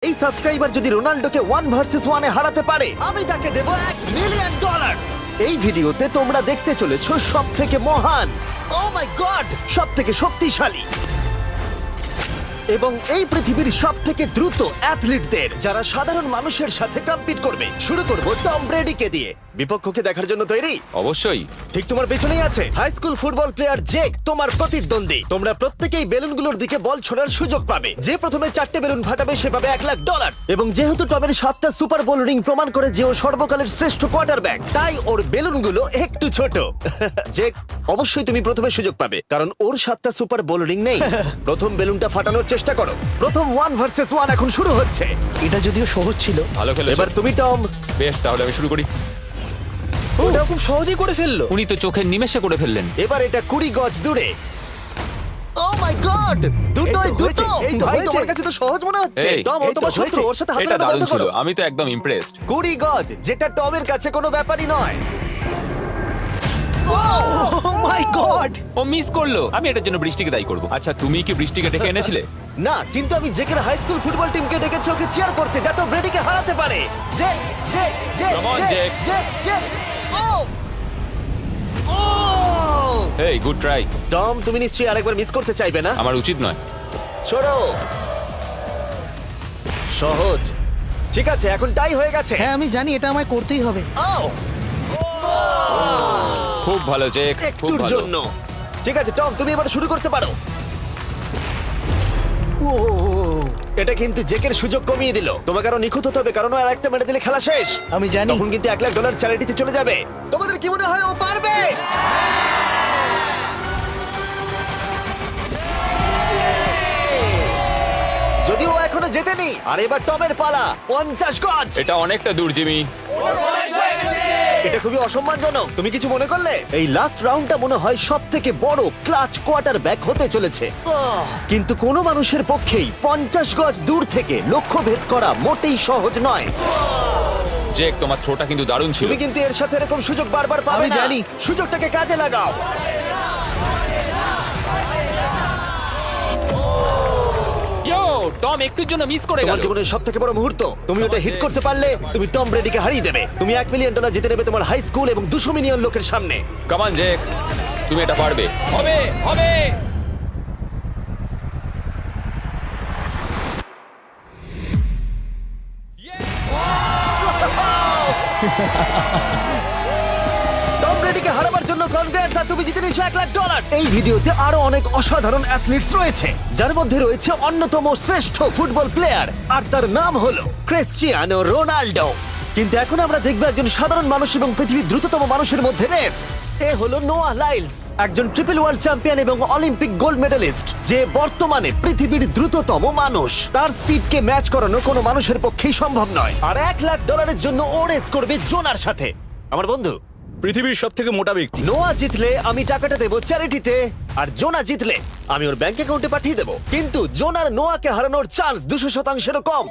এই সাবস্ক্রাইবার যদি রোনাল্ডোকে 1 ভার্সেস 1 এ হারাতে পারে আমি তাকে দেব $1 মিলিয়ন। এই ভিডিওতে তোমরা দেখতে চলেছো সব থেকে মহান, ও মাই গড, সব থেকে শক্তিশালী এবং এই পৃথিবীর সব থেকে দ্রুত অ্যাথলিটদের যারা সাধারণ মানুষের সাথে কম্পিট করবে। শুরু করব টম ব্রেডিকে দিয়ে। বিপক্ষকে দেখার জন্য তৈরি? অবশ্যই। ঠিক তোমার পেছনেই আছে high school football player Jake, তোমার প্রতিদ্বন্দ্বী। তোমরা প্রত্যেকেই বেলুনগুলোর দিকে বল ছোড়ার সুযোগ পাবে। যে প্রথমে 4টে বেলুন ফাটাবে সে পাবে $1,00,000। এবং যেহেতু টমের 7টা সুপার বোল রিং প্রমাণ করে যে ও সর্বকালের শ্রেষ্ঠ কোয়ার্টারব্যাক, তাই ওর বেলুনগুলো একটু ছোট। জেক, অবশ্যই তুমি প্রথমে সুযোগ পাবে কারণ ওর 7টা সুপার বোল রিং নেই। প্রথম বেলুনটা ফাটানোর চেষ্টা করো। প্রথম 1 ভার্সেস 1 এখন শুরু হচ্ছে। এটা যদিও সহজ ছিল। ভালো খেলেছো। এবার তুমি টম। বেশ, তাহলে আমি শুরু করি। ওটা খুব সহজেই করে ফেললো। উনি তো চোখের নিমেষে করে ফেললেন। এবার এটা 20 গজ দূরে। ও মাই গড, দুটোই এই তো দুটো। হয়েছে, এই তো ভাই, হয়েছে। তোমার কাছে তো সহজ মনে হচ্ছে। এই, টম, ও এই তো তোমার শত্রু, হয়েছে। ওর সাথে হাত এটা মেলানো দারুণ বন্ধ ছিল, করো। আমি তো একদম ইমপ্রেসড। 20 গজ, যেটা টমের কাছে কোনো ব্যাপারই নয়। ও মাই গড! ও মিস করলো। আমি এটার জন্য বৃষ্টিকে দায়ী করব। আচ্ছা, তুমি কি বৃষ্টিকে ডেকে এনেছিলে? না, কিন্তু আমি জেকের হাই স্কুল ফুটবল টিমকে ডেকেছি ওকে চিয়ার করতে, যাতে ও ব্রেডিকে হারাতে পারে। Jay Jay Jay Come on, Jay Jake. Jay Jay. ও ও এই, গুড ট্রাই। টম, তুমি নিশ্চয়ই আরেকবার মিস করতে চাইবে না? আমার উচিত নয়। ছোড়ো। সহজ। ঠিক আছে, এখন টাই হয়ে গেছে। হ্যাঁ, আমি জানি এটা আমায় করতেই হবে। ও খুব ভালো জেক, খুব একটুর ভালো। জন্য। ঠিক আছে টম, তুমি এবার শুরু করতে পারো। ও, এটা কিন্তু জেকের সুযোগ কমিয়ে দিল। তোমাকে আরো নিখুঁত হতে হবে কারণ ও আর একটা মেরে দিলে খেলা শেষ। আমি জানি। তখন কিন্তু $1,00,000 চ্যারিটিতে চলে যাবে। তোমাদের কি মনে হয় ও পারবে? যদিও ও এখনো জেতেনি। আর এবার টমের পালা। 50 গজ। এটা অনেকটা দূর, জিমি। এটা খুবই অসম্মানজনক। তুমি কিছু মনে করলে? এই লাস্ট রাউন্ডটা মনে হয় সব থেকে বড় ক্লাচ কোয়ার্টারব্যাক হতে চলেছে। কিন্তু কোনো মানুষের পক্ষেই 50 গজ দূর থেকে লক্ষ্য ভেদ করা মোটেই সহজ নয়। জেক, তোমার থ্রোটা কিন্তু দারুণ ছিল। তুমি কিন্তু এর সাথে এরকম সুযোগ বারবার পাবে আমি না। জানি। সুযোগটাকে কাজে লাগাও। ইয়ো, টম একটুর জন্য মিস করে তোমার গেল। জীবনের সব থেকে বড় মুহূর্ত। তুমি ওটা হিট করতে পারলে তুমি টম ব্রেডিকে হারিয়ে দেবে। তুমি $1 মিলিয়ন জিতে নেবে তোমার হাই স্কুল এবং 200 মিলিয়ন লোকের সামনে। কাম অন জেক, তুমি এটা পারবে। হবে, হবে। টম ব্রেডিকে হারাবার জন্য কনগ্রেস, আর তুমি জিতে নিয়েছো $1,00,000। এই ভিডিওতে আরো অনেক অসাধারণ অ্যাথলিটস রয়েছে, যার মধ্যে রয়েছে অন্যতম শ্রেষ্ঠ ফুটবল প্লেয়ার, আর তার নাম হলো ক্রিশ্চিয়ানো রোনাল্ডো। কিন্তু এখন আমরা দেখব একজন সাধারণ মানুষ এবং পৃথিবীর দ্রুততম মানুষের মধ্যে রেস। এ হলো নোয়াহ লাইলস, একজন ট্রিপল ওয়ার্ল্ড চ্যাম্পিয়ন এবং অলিম্পিক গোল্ড মেডালিস্ট, যে বর্তমানে পৃথিবীর দ্রুততম মানুষ। তার স্পিডকে ম্যাচ করানো কোনো মানুষের পক্ষেই সম্ভব নয়। আর $1,00,000 জন্য ও রেস করবে জোনার সাথে, আমার বন্ধু। পৃথিবীর সব থেকে মোটা ব্যক্তি। নোয়া জিতলে আমি টাকাটা দেবো চ্যারিটিতে, আর জোনা জিতলে আমি ওর ব্যাংক অ্যাকাউন্টে পাঠিয়ে দেবো। কিন্তু জোনার নোয়াকে হারানোর চান্স 200%-এরও কম,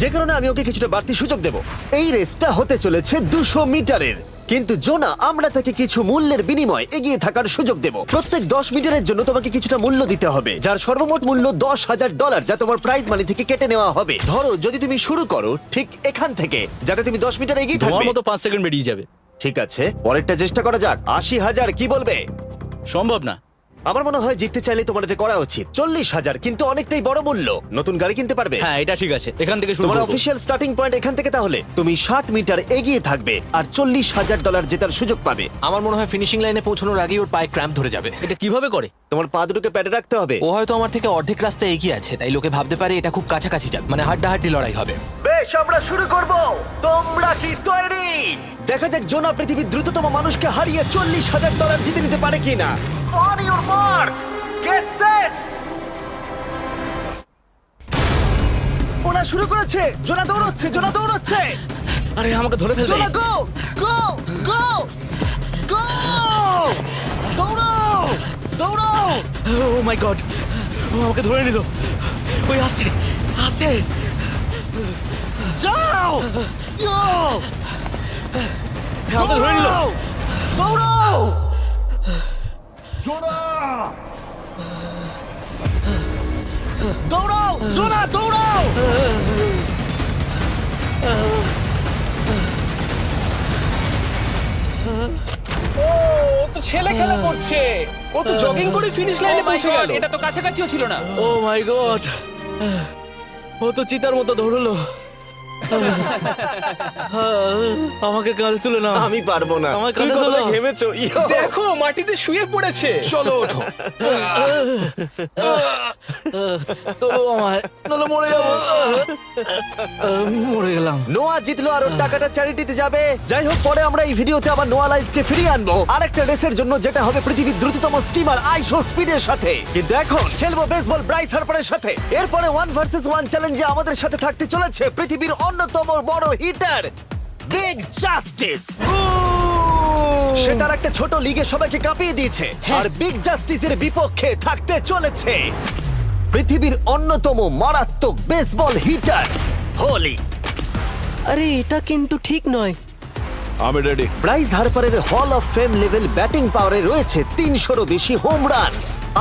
যে কারণে আমি ওকে কিছুটা বাড়তি সুযোগ দেবো। এই রেসটা হতে চলেছে 200 মিটারের, কিন্তু জোনা আমরা তাকে কিছু মূল্যের বিনিময়ে এগিয়ে থাকার সুযোগ দেব। প্রত্যেক 10 মিটারের জন্য তোমাকে কিছুটা মূল্য দিতে হবে, যার সর্বমোট মূল্য $10,000, যা তোমার প্রাইজ মানি থেকে কেটে নেওয়া হবে। ধরো যদি তুমি শুরু করো ঠিক এখান থেকে, যাতে তুমি 10 মিটার এগিয়ে তোমার থাকবে। মতো 5 সেকেন্ড বেরিয়ে যাবে। ঠিক আছে, পরেরটা চেষ্টা করা যাক। 80,000, কি বলবে? সম্ভব না। আমার মনে হয় জিততে চাইলে তোমার এটা করা উচিত। 40,000 কিন্তু অনেকটাই বড় মূল্য। নতুন গাড়ি কিনতে পারবে। হ্যাঁ, এটা ঠিক আছে, এখান থেকে শুরু তোমার করব। অফিসিয়াল স্টার্টিং পয়েন্ট এখান থেকে। তাহলে তুমি 60 মিটার এগিয়ে থাকবে আর $40,000 জেতার সুযোগ পাবে। আমার মনে হয় ফিনিশিং লাইনে পৌঁছানোর আগেই ওর পায়ে ক্র্যাম্প ধরে যাবে। এটা কিভাবে করে? তোমার পা দুটোকে প্যাডে রাখতে হবে। ও হয়তো আমার থেকে অর্ধেক রাস্তা এগিয়ে আছে, তাই লোকে ভাবতে পারে এটা খুব কাছাকাছি যাবে, মানে হাড্ডাহাড্ডি লড়াই হবে। বেশ, আমরা শুরু করব। তোমরা কি তৈরি? দেখা যাক জোনা পৃথিবীর দ্রুততম মানুষকে হারিয়ে $40,000 জিতে নিতে পারে কিনা। On your mark, get set. ওরা শুরু করেছে। জোনা দৌড়চ্ছে, জোনা দৌড়চ্ছে। আরে আমাকে ধরে ফেলবে। জোনা গো গো গো গো! দৌড়াও দৌড়াও! ও মাই গড, ও আমাকে ধরে নিল। ওই আসছে, আসছে। যাও! ইয়ো! আমাকে ধরে নিল। দৌড়াও! দৌড়াও! জোনা দৌড়াও! ছেলে খেলা করছে। ও তো জগিং করে ফিনিশ Oh লাইনে my পৌঁছে God, গেল। এটা তো কাছাকাছিও ছিল না। ও মাই গড, ও তো চিতার মতো ধরলো। আমাকে কাঁধে তুলে নাও। আমি পারবো না। আমার তুমি কাঁধে কতটা তোলো। ঘেমেছো ইয়ো। দেখো মাটিতে শুয়ে পড়েছে। চলো ওঠো। তোলো আমায়, নাহলে মরে যাবো। মরে গেলাম। নোয়া জিতলো আর ওর টাকাটা চ্যারিটিতে যাবে। যাই হোক, পরে আমরা এই ভিডিওতে আবার নোয়া লাইফকে ফিরিয়ে আনবো আরেকটা রেসের জন্য, যেটা হবে পৃথিবীর দ্রুততম স্টিমার আইশো স্পিডের সাথে। কিন্তু এখন খেলবো বেসবল ব্রাইস হার্পারের সাথে। এরপরে 1 ভার্সেস 1 চ্যালেঞ্জে আমাদের সাথে থাকতে চলেছে পৃথিবীর অন্যতম বড় হিটার বিগ জাস্টিস। সে তার একটা ছোট লিগে সবাইকে কাঁপিয়ে দিয়েছে, আর বিগ জাস্টিসের বিপক্ষে থাকতে চলেছে পৃথিবীর অন্যতম মারাত্মক বেসবল হিটার হোলি। আরে এটা কিন্তু ঠিক নয়। আমি ready. Bryce হার্পারের hall of fame level batting পাওয়ারে রয়েছে 300-রও বেশি হোম রান,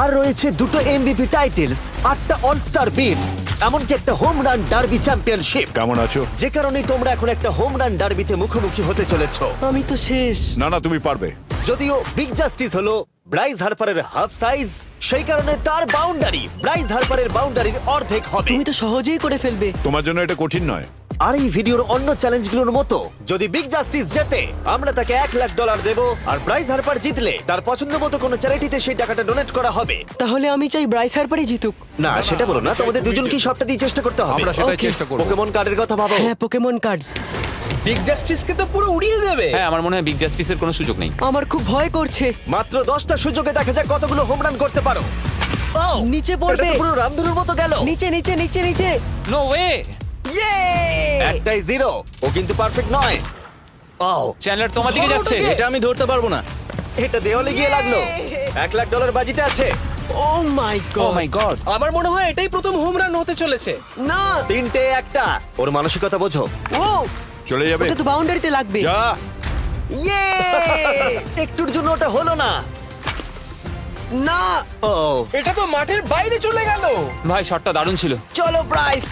আর রয়েছে 2টো এমভিপি টাইটেলস, 8টা অলস্টার বিটস, এমনকি একটা হোম রান ডার্বি চ্যাম্পিয়নশিপ। কেমন আছো? যে কারণে তোমরা এখন একটা হোম রান ডার্বিতে মুখোমুখি হতে চলেছো। আমি তো শেষ। না না, তুমি পারবে। যদিও বিগ জাস্টিস হলো ব্রাইস হার্পারের হাফ সাইজ, সেই কারণে তার বাউন্ডারি ব্রাইস হার্পারের বাউন্ডারির অর্ধেক হবে। তুমি তো সহজেই করে ফেলবে। তোমার জন্য এটা কঠিন নয়। আর এই ভিডিওর অন্য চ্যালেঞ্জগুলোর মতো, যদি বিগ জাস্টিস জেতে আমরা তাকে $1,00,000 দেব, আর ব্রাইস হার্পার জিতলে তার পছন্দ মতো কোনো চ্যারিটিতে সেই টাকাটা ডোনেট করা হবে। তাহলে আমি চাই ব্রাইস হার্পারই জিতুক। না, সেটা বলো না, তোমাদের দুজনকেই সবটা দিয়ে চেষ্টা করতে হবে। আমরা সেটাই Okay. চেষ্টা করব। পোকেমন কার্ডের কথা ভাবো। হ্যাঁ, পোকেমন কার্ডস। বিগ জাস্টিসকে তো পুরো উড়িয়ে দেবে। হ্যাঁ, আমার মনে হয় বিগ জাস্টিসের কোনো সুযোগ নেই। আমার খুব ভয় করছে। মাত্র 10টা সুযোগে দেখা যাক কতগুলো হোম রান করতে পারো। ও, নিচে পড়বে। এটা তো পুরো রামধনুর মতো গেল। নিচে নিচে নিচে নিচে। No way. ইয়ে! একটাই জিরো, ও কিন্তু পারফেক্ট নয়। ও, চ্যানেলার তোমার দিকে যাচ্ছে। এটা আমি ধরতে পারবো না। এটা দেওয়ালে গিয়ে লাগলো। $1,00,000 বাজিতে আছে। ও মাই ও গড। মাই গড। আমার মনে হয় এটাই প্রথম হোম রান হতে চলেছে। না। 3টে একটা। ওর মানসিকতা বোঝো। ও, চলে যাবে। ওটা তো বাউন্ডারিতে লাগবে। যা। ইয়ে! একটুর জন্য ওটা হলো না। না। ও, এটা তো মাঠের বাইরে চলে গেল। ভাই, শটটা দারুণ ছিল। চলো ব্রাইস।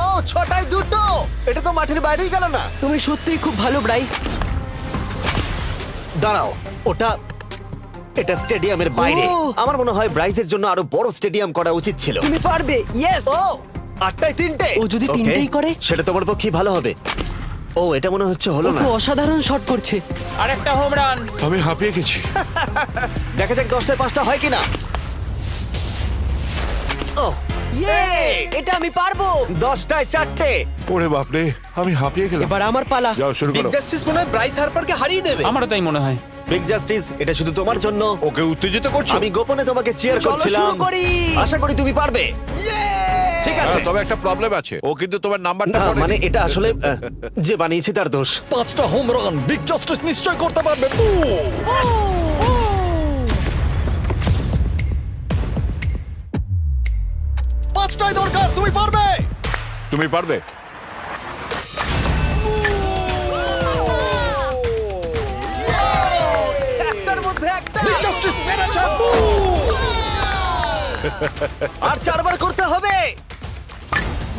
ও, 6টায় 2টো। এটা তো মাঠের বাইরেই গেল না। তুমি সত্যিই খুব ভালো ব্রাইস। দাঁড়াও, এটা স্টেডিয়ামের বাইরে। ও। আমার মনে হয় ব্রাইজের জন্য আরো বড় স্টেডিয়াম করা উচিত ছিল। তুমি পারবে। ইয়েস। ও, 8টায় 3টে। ও যদি Okay, তিনটেই করে? সেটা তোমার পক্ষেই ভালো হবে। ও, এটা মনে হচ্ছে ও হলো না। তো অসাধারণ শট করছে। আর একটা হোম রান। আমি হাঁপিয়ে গেছি। দেখা যাক 10টায় 5টা হয় কিনা। ও, ইয়ে! এটা আমি পারবো। 10টায় 4টে। ওরে বাপরে, আমি হাঁপিয়ে গেলাম। এবার আমার পালা। যাও শুরু বিগ করো। জাস্টিস মনে হয় ব্রাইস হার্পারকে হারিয়ে দেবে। আমারও তাই মনে হয়। বিগ জাস্টিস, এটা শুধু তোমার জন্য। ওকে উত্তেজিত করছো? আমি গোপনে তোমাকে চিয়ার চলো করছিলাম। শুরু করি। আশা করি তুমি পারবে। ঠিক আছে। হ্যাঁ, তবে একটা প্রবলেম আছে। ও কিন্তু তোমার নাম্বারটা না, পড়েনি। মানে এটা আসলে যে বানিয়েছে তার দোষ। 5টা হোম রান বিগ জাস্টিস নিশ্চয় করতে পারবে। পাঁচটাই দরকার, তুমি পারবে। তুমি পারবে। একটার মধ্যে একটা। বিগ জাস্টিস মেরেছে। আর 4বার করতে হবে।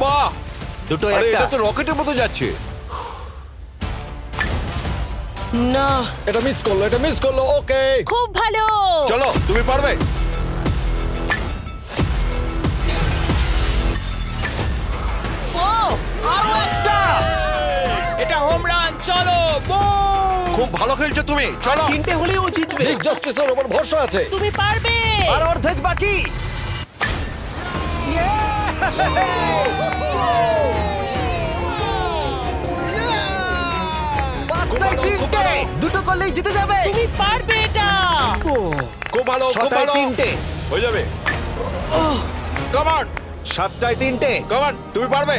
বাহ! দুটো আরে একটা। এটা তো রকেটের মতো যাচ্ছে। না। এটা মিস করলো, এটা মিস করলো। ওকে, খুব ভালো। চলো, তুমি পারবে। ও, আরো একটা। এটা হোম রান। চলো, বুম! খুব ভালো খেলছো তুমি। চলো। 3টে হলেই ও জিতবে। বিগ জাস্টিসের উপর ভরসা আছে। তুমি পারবে। আর অর্ধেক বাকি। পাঁচটায় 3টে। দুটো করলেই জিতে যাবে। তুমি পারবে এটা। খুব ভালো, খুব 6টায় ভালো। 3টে। হয়ে যাবে। কাম অন, 7টায় 3টে। কাম অন, তুমি পারবে।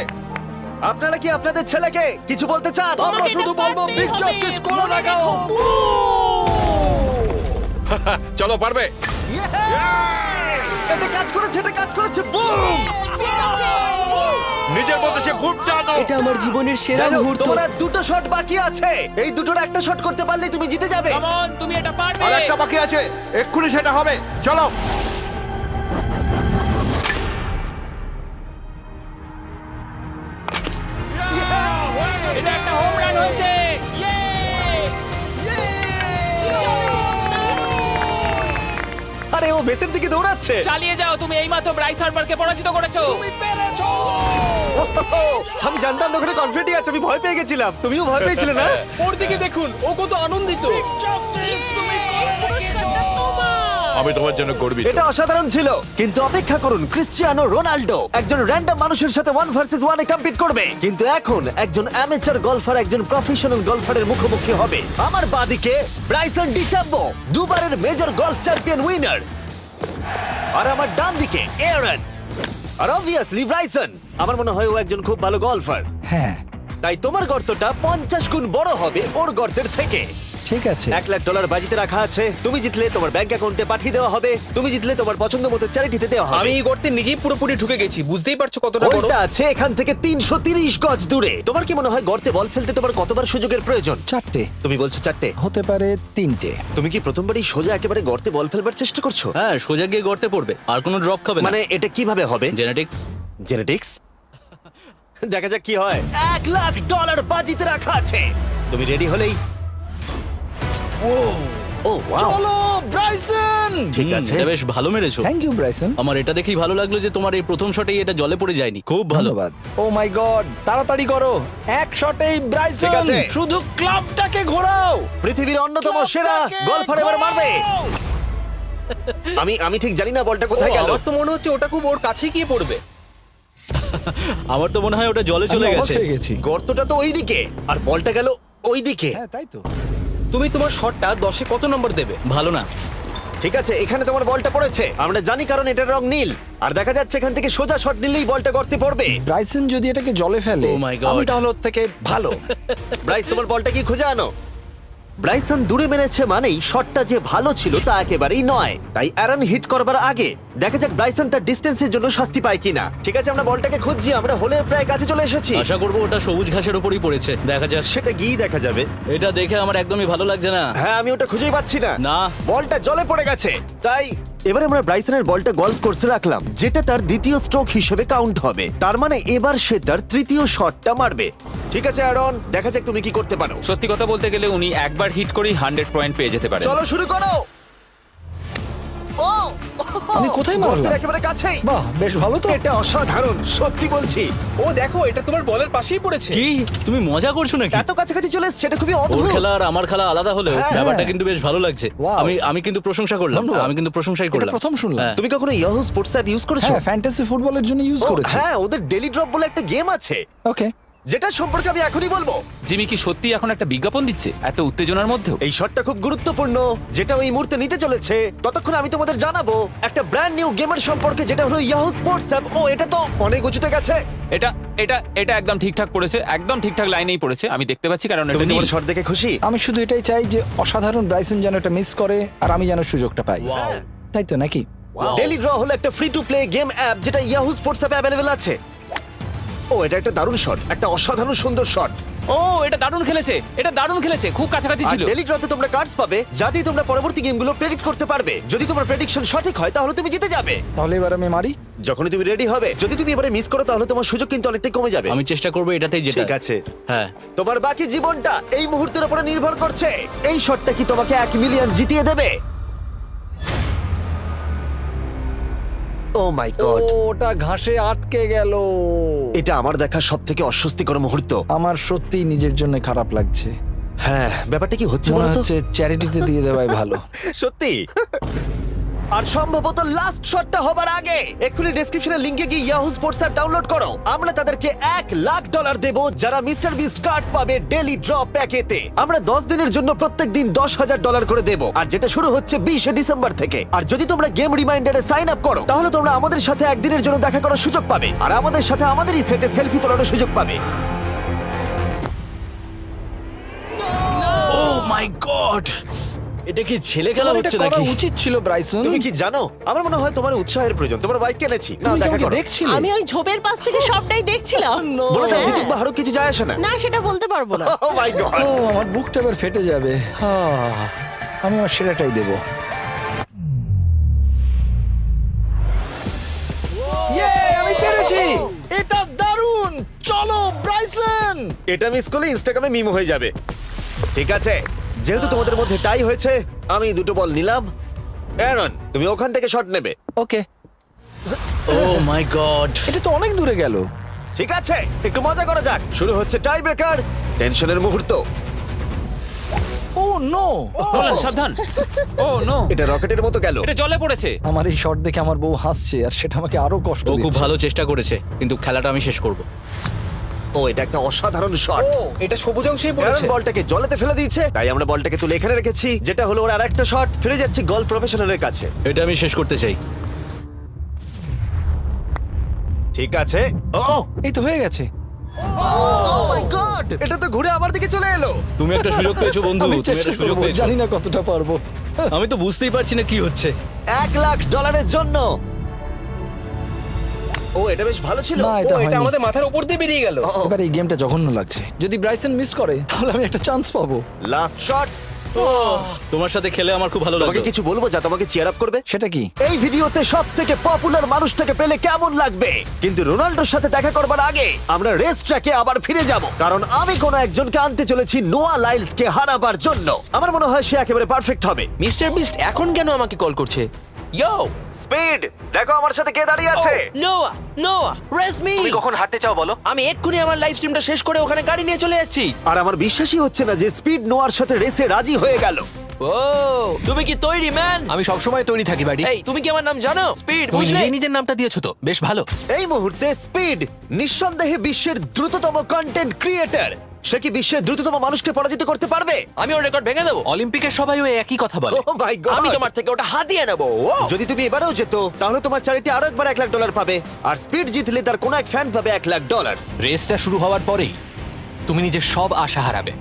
আপনারা কি আপনাদের ছেলেকে কিছু বলতে চান? আমরা তোমাকে শুধু এটা বলবো পারতেই বিগ হবে। জাস্টিস করে দেখাও। চলো, পারবে। এটা কাজ করেছে, এটা কাজ করেছে। বুম! নিজের মতো সে বুট টানো। এটা আমার জীবনের সেরা যাই হোক, মুহূর্ত। তোমার আর 2টো শট বাকি আছে। এই দুটোর একটা শট করতে পারলেই তুমি জিতে যাবে। কাম অন, তুমি এটা পারবে। আর একটা বাকি আছে, এক্ষুনি সেটা হবে। চলো। এটা একটা হোম রান হয়েছে। ইয়ে! আরে ও বেসের দিকে দৌড়াচ্ছে। চালিয়ে যাও, তুমি এইমাত্র ব্রাইস হার্বারকে পরাজিত করেছো। আমি জানতাম না ওখানে কনফিডেন্ট আছে, আমি ভয় পেয়ে গেছিলাম। তুমিও ভয় পেয়েছিলে না? ওর দিকে দেখুন, ও কত আনন্দিত। আমি তোমার জন্য গর্বিত। এটা অসাধারণ ছিল, কিন্তু অপেক্ষা করুন, ক্রিশ্চিয়ানো রোনাল্ডো একজন র্যান্ডম মানুষের সাথে 1 ভার্সেস 1 এ কম্পিট করবে, কিন্তু এখন একজন অ্যামেচার গলফার একজন প্রফেশনাল গলফারের মুখোমুখি হবে। আমার বাদিকে ব্রাইসন ডিচাম্বো, দুবারের মেজর গলফ চ্যাম্পিয়ন উইনার, আর আমার ডান দিকে এয়ারন। আর অবভিয়াসলি ব্রাইসন, আমার মনে হয় ও একজন খুব ভালো গলফার। হ্যাঁ তাই তোমার গর্তটা 50 গুণ বড় হবে ওর গর্তের থেকে। ঠিক আছে। $1,00,000 বাজিতে রাখা আছে। তুমি জিতলে তোমার ব্যাংক অ্যাকাউন্টে পাঠিয়ে দেওয়া হবে, তুমি জিতলে তোমার পছন্দ মতো চ্যারিটিতে দেওয়া হবে। আমি এই গর্তে নিজেই পুরোপুরি ঢুকে গেছি, বুঝতেই পারছো কতটা বড়। ওইটা আছে এখান থেকে 330 গজ দূরে। তোমার কি মনে হয় গর্তে বল ফেলতে তোমার কতবার সুযোগের প্রয়োজন? 4টে তুমি বলছো 4টে, হতে পারে 3টে। তুমি কি প্রথমবারই সোজা একেবারে গর্তে বল ফেলবার চেষ্টা করছো? হ্যাঁ, সোজা গিয়ে গর্তে পড়বে, আর কোনো ড্রপ খাবে না। মানে এটা কিভাবে হবে? জেনেটিক্স। জেনেটিক্স? দেখা যাক কি হয়। $1,00,000 বাজিতে রাখা আছে। তুমি রেডি হলেই। ও ওয়াও, চলো ব্রাইসন। ঠিক আছে। এটা বেশ ভালো মেরেছো। Thank you Bryson. আমার এটা দেখেই ভালো লাগলো যে তোমার এই প্রথম শটেই এটা জলে পড়ে যায়নি। খুব ভালো। ধন্যবাদ। ও মাই গড, তাড়াতাড়ি করো, এক শটেই ব্রাইসন। ঠিক আছে। শুধু ক্লাবটাকে ঘোরাও। পৃথিবীর অন্যতম সেরা গলফার এবার মারবে। আমি ঠিক জানি না বলটা কোথায় গেল। আমার তো মনে হচ্ছে ওটা খুব ওর কাছে গিয়ে পড়বে। আমার তো মনে হয় ওটা জলে চলে আমি অবাক গেছে। হয়ে গেছি। গর্তটা তো ওইদিকে আর বলটা গেল ওইদিকে। হ্যাঁ তাই তো। তুমি তোমার শটটা 10-এ কত নম্বর দেবে? ভালো না। ঠিক আছে, এখানে তোমার বলটা পড়েছে, আমরা জানি কারণ এটার রং নীল। আর দেখা যাচ্ছে এখান থেকে সোজা শট নিলেই বলটা গর্তে পড়বে। ব্রাইসন যদি এটাকে জলে ফেলে, Oh my God. আমি তাহলে ওর থেকে ভালো। ব্রাইস, তোমার বলটা কি খুঁজে আনো। ব্রাইসন দূরে মেরেছে মানেই শটটা যে ভালো ছিল তা একেবারেই নয়। তাই অ্যারন হিট করবার আগে দেখা যাক ব্রাইসন তার ডিস্টেন্সের জন্য শাস্তি পায় কিনা। ঠিক আছে, আমরা বলটাকে খুঁজছি, আমরা হোলের প্রায় কাছে চলে এসেছি। আশা করবো ওটা সবুজ ঘাসের উপরই পড়েছে। দেখা যাক। সেটা গিয়ে দেখা যাবে। এটা দেখে আমার একদমই ভালো লাগছে না। হ্যাঁ, আমি ওটা খুঁজেই পাচ্ছি না। না। বলটা জলে পড়ে গেছে। তাই এবারে আমরা ব্রাইসনের বলটা গলফ কোর্সে রাখলাম, যেটা তার দ্বিতীয় স্ট্রোক হিসেবে কাউন্ট হবে। তার মানে এবার সে তার তৃতীয় শটটা মারবে। ঠিক আছে অ্যারন, দেখা যাক তুমি কি করতে পারো। সত্যি কথা বলতে গেলে উনি একবার হিট করেই 100 পয়েন্ট পেয়ে যেতে পারেন। চলো শুরু করো। ও, আমি কোথায় মারলাম? গর্তের একেবারে কাছেই। বাহ, বেশ ভালো তো। এটা অসাধারণ, সত্যি বলছি। ও দেখো, এটা তোমার বলের পাশেই পড়েছে। কি তুমি মজা করছো নাকি? এত কাছাকাছি চলে এসেছে, এটা খুবই ওর অদ্ভুত। খেলা আর আমার খেলা আলাদা হলেও হ্যাঁ। ব্যাপারটা কিন্তু বেশ ভালো লাগছে। Wow. আমি কিন্তু প্রশংসা করলাম। ধন্যবাদ। আমি কিন্তু প্রশংসাই এটা করলাম। প্রথম শুনলাম। হ্যাঁ। তুমি কখনো ইয়াহু স্পোর্টস অ্যাপ ইউজ করেছো? হ্যাঁ, ফ্যান্টাসি ফুটবলের জন্য ইউজ ও, করেছি। হ্যাঁ, ওদের ডেলি ড্রপ বলে একটা গেম আছে, ওকে। যেটা সম্পর্কে আমি এখনই বলবো। জিমি কি সত্যি এখন একটা বিজ্ঞাপন দিচ্ছে এত উত্তেজনার মধ্যেও? এই শটটা খুব গুরুত্বপূর্ণ, যেটা ওই মুহূর্তে নিতে চলেছে। ততক্ষণ আমি তোমাদের জানাবো একটা ব্র্যান্ড নিউ গেমের সম্পর্কে, যেটা হলো ইয়াহু স্পোর্টস অ্যাপ। ও, এটা তো অনেক উঁচুতে গেছে। এটা এটা এটা একদম ঠিকঠাক পড়েছে, একদম ঠিকঠাক লাইনেই পড়েছে। আমি দেখতে পাচ্ছি কারণ এটা তুমি নীল। তোমার শট দেখে খুশি? আমি শুধু এটাই চাই যে অসাধারণ ব্রাইসন যেন এটা মিস করে আর আমি যেন সুযোগটা পাই। হ্যাঁ। তাই তো নাকি? ডেলি ড্র হলো একটা free to play game app, যেটা ইয়াহু স্পোর্টস অ্যাপে অ্যাভেলেবল আছে। ও, এটা একটা দারুণ শট, একটা অসাধারণ সুন্দর শট। ও, এটা দারুণ খেলেছে, এটা দারুণ খেলেছে, খুব কাছাকাছি আর ছিল। ডেলি ড্রতে তোমরা কার্ডস পাবে, যাতে তোমরা পরবর্তী গেমগুলো প্রেডিক্ট করতে পারবে। যদি তোমার প্রেডিকশন সঠিক হয় তাহলে তুমি জিতে যাবে। তাহলে এবার আমি মারি। যখনই তুমি রেডি হবে, যদি তুমি এবারে মিস করো তাহলে তোমার সুযোগ কিন্তু অনেকটাই কমে যাবে। আমি চেষ্টা করবো এটাতেই যেটা। ঠিক আছে, হ্যাঁ। তোমার বাকি জীবনটা এই মুহূর্তের উপরে নির্ভর করছে। এই শটটা কি তোমাকে 1 মিলিয়ন জিতিয়ে দেবে? ও মাই গড, ওটা ঘাসে আটকে গেল। এটা আমার দেখা সবথেকে অস্বস্তিকর মুহূর্ত। আমার সত্যি নিজের জন্য খারাপ লাগছে। হ্যাঁ, ব্যাপারটা কি হচ্ছে মনে বলো তো? হচ্ছে চ্যারিটিতে দিয়ে দেওয়াই ভালো। সত্যি। আর সম্ভবত লাস্ট শটটা হবার আগে এক্ষুনি ডেসক্রিপশনের লিংকে গিয়ে ইয়াহু স্পোর্টস অ্যাপ ডাউনলোড করো। আমরা তাদেরকে $1,00,000 দেব যারা মিস্টার বিস্ট কার্ড পাবে ডেলি ড্র প্যাকেতে। আমরা 10 দিনের জন্য প্রত্যেক দিন $10,000 করে দেব, আর যেটা শুরু হচ্ছে 20 ডিসেম্বর থেকে। আর যদি তোমরা গেম রিমাইন্ডারে সাইন আপ করো তাহলে তোমরা আমাদের সাথে একদিনের জন্য দেখা করার সুযোগ পাবে, আর আমাদের সাথে আমাদেরই সেটে সেলফি তোলার সুযোগ পাবে। ও মাই গড, এটা কি ছেলে খেলা তোমার এটা হচ্ছে করা নাকি? উচিত ছিল ব্রাইসন। তুমি কি জানো, আমার মনে হয় তোমার উৎসাহের প্রয়োজন। তোমার বাইক কিনেছি, না তুমি দেখা আমাকে করো। দেখছিলে? আমি ওই ঝোপের পাশ থেকে সবটাই দেখছিলাম। বলে দাও হ্যাঁ। জিতুক বা হারুক কিছু যায় আসে না। না, সেটা বলতে পারবো না। ও মাই গড, ও, আমার বুকটা এবার ফেটে যাবে। আমি আমার সেরাটাই দেব। আমি পেরেছি। এটা দারুণ। চলো ব্রাইসন। এটা মিস করলে ইনস্টাগ্রামে মিম হয়ে যাবে। ঠিক আছে, যেহেতু তোমাদের মধ্যে টাই হয়েছে, আমি 2টো বল নিলাম অ্যারন, তুমি ওখান থেকে শট নেবে। ওকে, ও মাই গড। এটা তো অনেক দূরে গেল। ঠিক আছে, একটু মজা করা যাক। শুরু হচ্ছে টাই ব্রেকার, টেনশনের মুহূর্ত। ও নো, নোলান সাবধান। ও নো, এটা রকেটের মতো গেল। এটা জলে পড়েছে। আমার এই শট দেখে আমার বউ হাসছে আর সেটা আমাকে আরো কষ্ট ও খুব দিচ্ছে। ভালো চেষ্টা করেছে, কিন্তু খেলাটা আমি শেষ করব। ও, এটা একটা অসাধারণ শট। এটা সবুজ অংশেই অ্যারন বলটাকে জলেতে ফেলে দিয়েছে, তাই আমরা বলটাকে তুলে এখানে রেখেছি, যেটা হলো ওর আরেকটা শট। ফিরে যাচ্ছি গলফ প্রফেশনালের কাছে। এটা আমি শেষ করতে চাই। ঠিক আছে। ও এই তো হয়ে গেছে। মাই গড, এটা তো ঘুরে আমার দিকে চলে এলো। তুমি একটা সুযোগ পেয়েছো বন্ধু, আমি তুমি চেষ্টা একটা সুযোগ করবো, পেয়েছো। জানি না কতটা পারবো। আমি তো বুঝতেই পারছি না কি হচ্ছে। $1,00,000 জন্য। ও, এটা বেশ ভালো ছিল। না, এটা হয়নি। আমাদের মাথার উপর দিয়ে বেরিয়ে গেল। এবার এই গেমটা জঘন্য লাগছে। যদি ব্রাইসন মিস করে তাহলে আমি একটা চান্স পাবো। Last shot. তোমার সাথে খেলে আমার খুব ভালো তোমাকে লাগলো। কিছু বলবো যা তোমাকে চিয়ার আপ করবে? সেটা কি? এই ভিডিওতে সব থেকে পপুলার মানুষটাকে পেলে কেমন লাগবে? কিন্তু রোনাল্ডোর সাথে দেখা করবার আগে আমরা রেস ট্র্যাকে আবার ফিরে যাব, কারণ আমি কোনো একজনকে আনতে চলেছি নোয়া লাইলসকে হারাবার জন্য। আমার মনে হয় সে একেবারে পারফেক্ট হবে। মিস্টার বিস্ট এখন কেন আমাকে কল করছে? ইয়ো, স্পিড, দেখো আমার সাথে কে দাঁড়িয়ে আছে। নোয়া, নোয়া, রেস মি। তুমি কখন হাঁটতে চাও বলো? আমি এক্ষুনি আমার লাইভ স্ট্রিমটা শেষ করে ওখানে গাড়ি নিয়ে চলে যাচ্ছি। আর আমার বিশ্বাসই হচ্ছে না যে স্পিড নোয়ার সাথে রেসে রাজি হয়ে গেল। ও, তুমি কি তৈরি ম্যান? আমি সবসময় তৈরি থাকি বাড়ি। এই, তুমি কি আমার নাম জানো? স্পিড, তুমি বুঝলে? নিজেই নিজের নামটা দিয়েছো তো, বেশ ভালো। এই মুহূর্তে স্পিড নিঃসন্দেহে বিশ্বের দ্রুততম কন্টেন্ট ক্রিয়েটর। সে কি বিশ্বের দ্রুততম মানুষকে পরাজিত করতে পারবে? আমি ওর রেকর্ড ভেঙে দেবো। অলিম্পিকের সবাই ওই একই কথা বলে। ও মাই গড, আমি তোমার থেকে ওটা হাতিয়ে নেবো। ও, যদি তুমি এবারেও যেত তাহলে তোমার চ্যারিটি আরো একবার $1,00,000 পাবে, আর স্পিড জিতলে তার কোনো এক ফ্যান পাবে $1,00,000। রেসটা শুরু হওয়ার পরেই তুমি নিজের সব আশা হারাবে,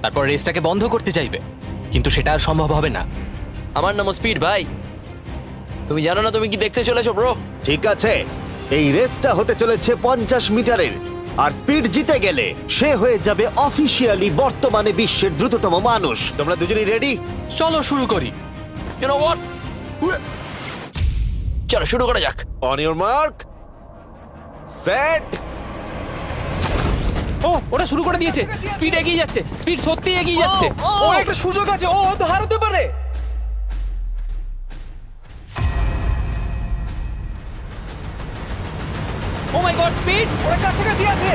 তারপর রেসটাকে বন্ধ করতে চাইবে, কিন্তু সেটা আর সম্ভব হবে না। আমার নাম স্পিড ভাই। তুমি জানো না তুমি কি দেখতে চলেছো ব্রো? ঠিক আছে, এই রেসটা হতে চলেছে 50 মিটারের, আর স্পিড জিতে গেলে সে হয়ে যাবে অফিসিয়ালি বর্তমানে বিশ্বের দ্রুততম মানুষ। তোমরা দুজনেই রেডি? চলো শুরু করি। You know what? চলো শুরু করা যাক। On your mark, set. ও, ওটা শুরু করে দিয়েছে। স্পিড এগিয়ে যাচ্ছে, স্পিড সত্যি এগিয়ে যাচ্ছে। ও, একটা সুযোগ আছে, ও হয়তো হারাতে পারে। ও মাই গড, স্পিড। ওরা কাছাকাছি আছে।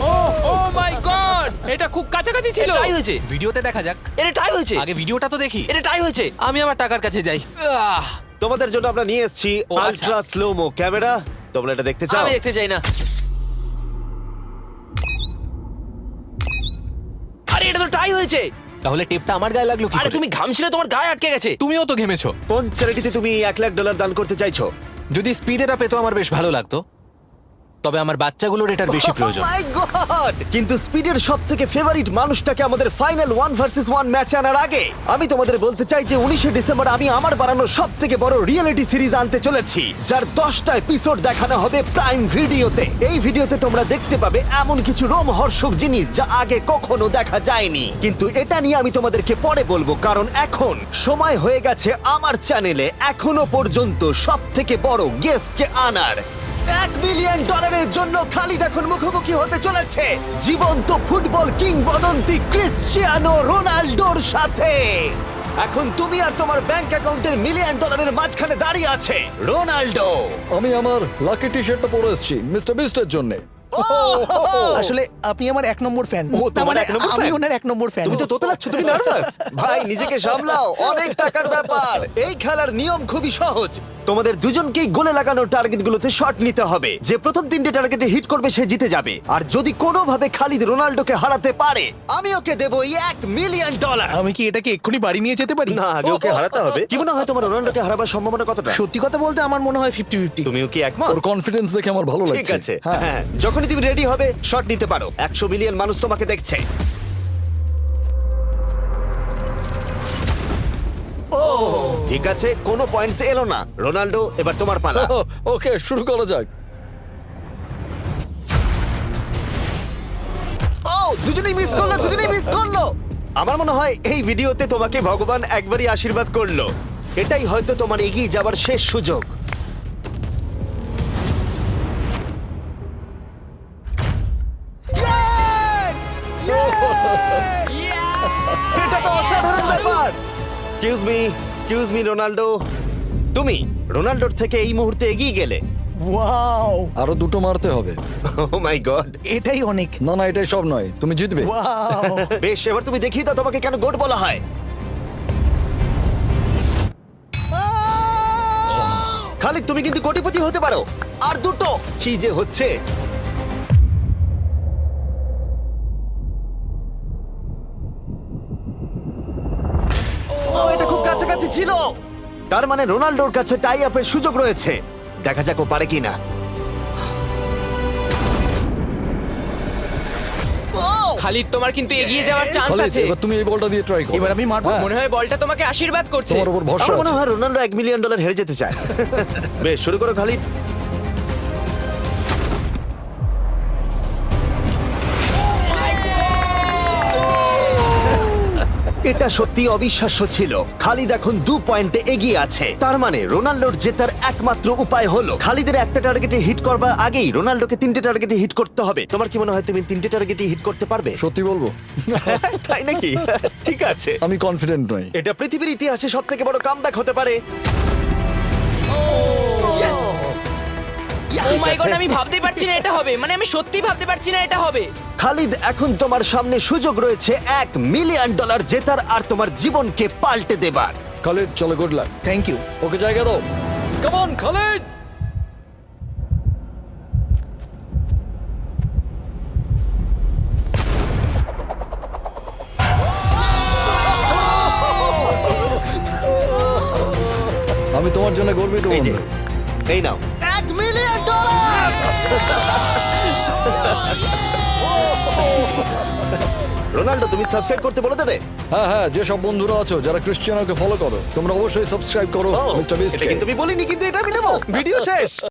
ও, ও মাই গড, এটা খুব কাছাকাছি ছিল। টাই হয়েছে। ভিডিওতে দেখা যাক। এটা টাই হয়েছে। আগে ভিডিওটা তো দেখি। এটা টাই হয়েছে। আমি আমার টাকার কাছে যাই। তোমাদের জন্য আমরা নিয়ে এসেছি ও, আচ্ছা। Ultra slomo camera. তোমরা এটা দেখতে চাও? আমি দেখতে চাই না। আরে এটা তো টাই হয়েছে। তাহলে টেপটা আমার গায়ে লাগলো কি আরে করে? তুমি ঘামছিলে, তোমার গায়ে আটকে গেছে। তুমিও তো ঘেমেছো। কোন চ্যারিটিতে তুমি $1,00,000 দান করতে চাইছো? যদি স্পিড এটা পেতো আমার বেশ ভালো লাগতো, তবে আমার বাচ্চাগুলোর এটার বেশি প্রয়োজন। Oh my God! কিন্তু স্পিডের সবথেকে ফেভারিট মানুষটাকে আমাদের ফাইনাল 1 ভার্সেস 1 ম্যাচে আনার আগে আমি তোমাদের বলতে চাই যে 19শে ডিসেম্বর আমি আমার বানানো সবথেকে বড় রিয়েলিটি সিরিজ আনতে চলেছি, যার 10টা এপিসোড দেখানো হবে প্রাইম ভিডিওতে। এই ভিডিওতে তোমরা দেখতে পাবে এমন কিছু রোমহর্ষক জিনিস যা আগে কখনো দেখা যায়নি, কিন্তু এটা নিয়ে আমি তোমাদেরকে পরে বলবো, কারণ এখন সময় হয়ে গেছে আমার চ্যানেলে এখনো পর্যন্ত সবথেকে বড় গেস্টকে আনার। $1 মিলিয়ন জন্য খালিদ এখন মুখোমুখি হতে চলেছে জীবন্ত ফুটবল কিংবদন্তি ক্রিশ্চিয়ানো রোনাল্ডোর সাথে। এখন তুমি আর তোমার ব্যাংক অ্যাকাউন্টের $1 মিলিয়ন মাঝখানে দাঁড়িয়ে আছে রোনাল্ডো। আমি আমার লাকি টি শার্টটা পরে এসেছি মিস্টার বিস্টের জন্য। আসলে আপনি আমার 1 নম্বর ফ্যান। ও, তোমার এক নম্বর আমি fan? ওনার 1 নম্বর ফ্যান। তুমি তো তোতলাচ্ছ, তুমি নার্ভাস। ভাই নিজেকে সামলাও, অনেক টাকার ব্যাপার। এই খেলার নিয়ম খুবই সহজ। তোমাদের দুজনকেই গোলে লাগানো টার্গেটগুলোতে শট নিতে হবে। যে প্রথম 3টে টার্গেটে হিট করবে সে জিতে যাবে। আর যদি কোনোভাবে খালিদ রোনাল্ডোকে হারাতে পারে আমি ওকে দেবো $1 মিলিয়ন। আমি কি এটাকে এক্ষুনি বাড়ি নিয়ে যেতে পারি? না, আগে ওকে হারাতে হবে। কি মনে হয় তোমার রোনাল্ডোকে হারাবার সম্ভাবনা কতটা? সত্যি কথা বলতে আমার মনে হয় 50-50। তুমিও কি একমত? ওর কনফিডেন্স দেখে আমার ভালো লাগছে। ঠিক আছে, হ্যাঁ, যখনই তুমি রেডি হবে শট নিতে পারো। 100 মিলিয়ন মানুষ তোমাকে দেখছে। ও, ঠিক আছে, কোনো পয়েন্টস এলো না। রোনাল্ডো, এবার তোমার পালা। ওকে, শুরু করা যাক। ও, দুজনেই মিস করলো, দুজনেই মিস করলো। আমার মনে হয় এই ভিডিওতে তোমাকে ভগবান একবারই আশীর্বাদ করলো। এটাই হয়তো তোমার এগিয়ে যাবার শেষ সুযোগ। এটা তো অসাধারণ ব্যাপার। Excuse me, excuse me Ronaldo, তুমি রোনাল্ডোর থেকে এই মুহূর্তে এগিয়ে গেলে। ওয়াও, আরো দুটো মারতে হবে। ও মাই গড। এটাই অনেক। না না, এটাই সব নয়, তুমি জিতবে। ওয়াও, বেশ, এবার তুমি দেখিয়ে দাও তোমাকে কেন গোট বলা হয়। খালিদ, তুমি কিন্তু কোটিপতি হতে পারো। আর দুটো কি যে হচ্ছে। ও, এটা খুব কাছাকাছি ছিল। তার মানে রোনাল্ডোর কাছে টাই আপের সুযোগ রয়েছে। দেখা যাক ও পারে কিনা। খালিদ, তোমার কিন্তু এগিয়ে যাওয়ার চান্স খালিদ, আছে। এবার তুমি এই বলটা দিয়ে ট্রাই করো। এবার আমি মারবো। হ্যাঁ, মনে হয় বলটা তোমাকে আশীর্বাদ করছে। তোমার উপর ভরসা আমার মনে আছে। হয় রোনাল্ডো $1 মিলিয়ন হেরে যেতে চায়। বেশ, শুরু করো খালিদ। এটা সত্যি অবিশ্বাস্য ছিল। খালিদ এখন 2 পয়েন্টে এগিয়ে আছে। তার মানে রোনাল্ডোর জেতার একমাত্র উপায় হলো খালিদের একটা টার্গেটে হিট করবার আগেই রোনাল্ডোকে 3টে টার্গেটে হিট করতে হবে। তোমার কি মনে হয় তুমি 3টে টার্গেটে হিট করতে পারবে? সত্যি বলবো, তাই নাকি? ঠিক আছে। আমি কনফিডেন্ট নই। এটা পৃথিবীর ইতিহাসে সবথেকে বড় কামব্যাক হতে পারে। ও মাই ঠিক গড, আছে। আমি ভাবতেই পারছি না এটা হবে। মানে আমি সত্যি ভাবতে পারছি না এটা হবে। খালিদ, এখন তোমার সামনে সুযোগ রয়েছে $1 মিলিয়ন জেতার আর তোমার জীবনকে পাল্টে দেবার। খালিদ, চলো, good luck. Thank you. Okay জায়গা দাও। Come on Khalid. আমি তোমার জন্য গর্বিত এই যে, বন্ধু। এই নাও $1 মিলিয়ন। রোনাল্ডো, তুমি সাবস্ক্রাইব করতে বলে দেবে? হ্যাঁ হ্যাঁ, যে সব বন্ধুরা আছো যারা ক্রিশ্চিয়ানোকে ফলো করো, তোমরা অবশ্যই সাবস্ক্রাইব করো ও, মিস্টার বিস্ট। এটা কিন্তু আমি বলিনি, কিন্তু এটা আমি নেবো। ভিডিও শেষ।